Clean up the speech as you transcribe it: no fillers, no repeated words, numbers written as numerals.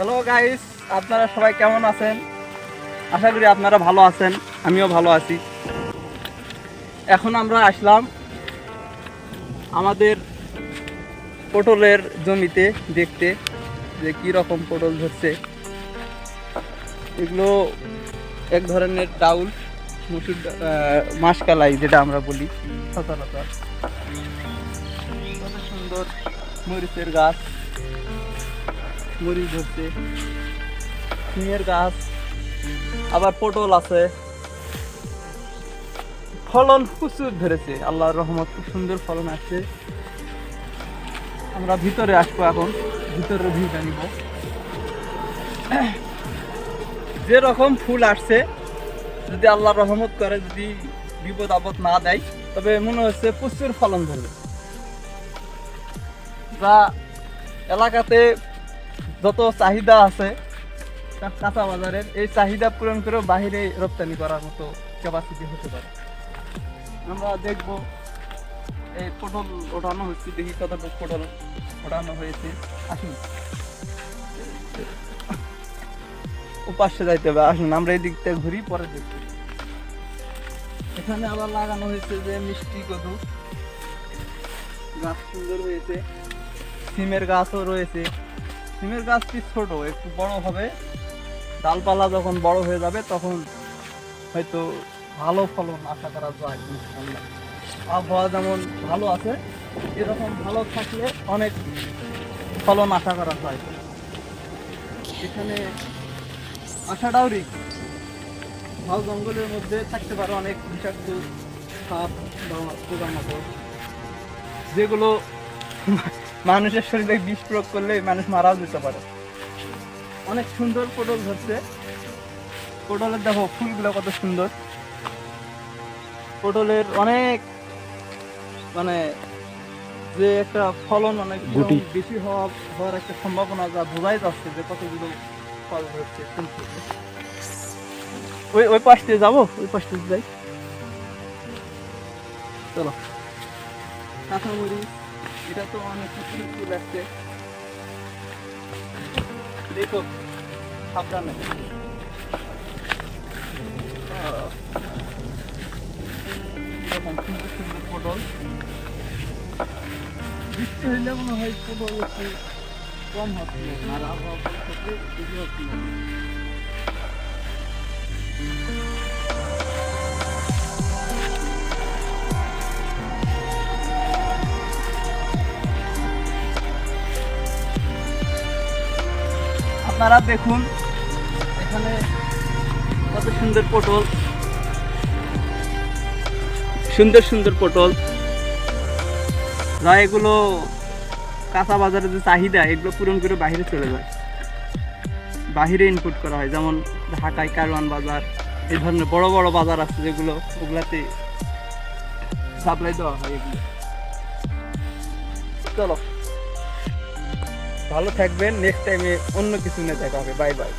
Hello guys, আপনারা সবাই কেমন আছেন? আশা করি আপনারা ভালো আছেন, আমিও ভালো আছি। এখন আমরা আসলাম আমাদের পটলের জমিতে দেখতে যে কি রকম পটল ধরছে। এগুলো এক ধরনের ডাউল, মসুর মাসকালাই যেটা আমরা বলি সচরাচর। কত সুন্দর মরিচের গাছ, মরিচ ধরছে, সিমের গাছ, আবার পটল আছে। ফলন প্রচুর ধরেছে, আল্লাহর রহমত, খুব সুন্দর ফলন আসছে। আমরা ভিতরে আসবো, এখন ভিতরে ভিউটা নিব। যে রকম ফুল আসছে, যদি আল্লাহর রহমত করে, যদি বিপদ আপদ না দেয়, তবে মনে হচ্ছে প্রচুর ফলন ধরবে। যা এলাকাতে যত চাহিদা আছে কাঁচা বাজারের, এই চাহিদা পূরণ করে বাহিরে রপ্তানি করার মতো ক্যাপাসিটি হতে পারে। আমরা দেখব এই পটল ওঠানো হচ্ছে, দেখি কতটুকু পটল ওঠানো হয়েছে। আসুন, ওপাশে যাইতে হবে, আসুন আমরা এই দিক থেকে ঘুরি, পরে দেখি। এখানে আবার লাগানো হয়েছে যে মিষ্টি কদু গাছ, সুন্দর হয়েছে। সিমের গাছও রয়েছে। সিমের গাছটি ছোট, একটু বড় হবে, ডালপালা যখন বড় হয়ে যাবে তখন হয়তো ভালো ফলন আশা করা যায় ইনশাআল্লাহ। আবহাওয়া যেমন ভালো আছে, এরকম ভালো থাকলে অনেক ফলন আশা করা যায়। এখানে আশাটাও রিস্ক, ঝাউ জঙ্গলের মধ্যে থাকতে পারে অনেক বিষাক্ত সাপ বা পোকামাকড়, যেগুলো মানুষের শরীরে বিষ প্রয়োগ করলে মানুষ মারাও যেতে পারে। অনেক সুন্দর পটল ধরছে। পটলের দেখো ফুলগুলো কত সুন্দর। পটলের অনেক মানে যে একটা ফলন অনেক বেশি হওয়ার একটা সম্ভাবনা যা বোঝাই যাচ্ছে, যে কতগুলো ফল ধরছে। ওই পাশ দিয়ে যাবো, ওই পাশ দিয়ে যাই, চলো। কাঁচামরি, এটা তো অনেক কিছু ফুল আসছে, দেখো সাবধানে। এরকম সুন্দর সুন্দর পটল। বৃষ্টি হইলে মনে হয় পটল একটু কম হচ্ছিল, আর আবহাওয়া থেকে বেশি হচ্ছিল। আপনারা দেখুন এখানে কত সুন্দর পটল, সুন্দর সুন্দর পটল। যা এগুলো কাঁচা বাজারে যে চাহিদা, এগুলো পূরণ করে বাইরে চলে যায়, বাহিরে ইনপুট করা হয়। যেমন ঢাকায় কারওয়ান বাজার, এই ধরনের বড় বড় বাজার আছে যেগুলো, ওগুলাতে সাপ্লাই দেওয়া হয় এগুলো। চলো, ভালো থাকবেন, নেক্সট টাইমে অন্য কিছু নিয়ে দেখা হবে। Bye bye.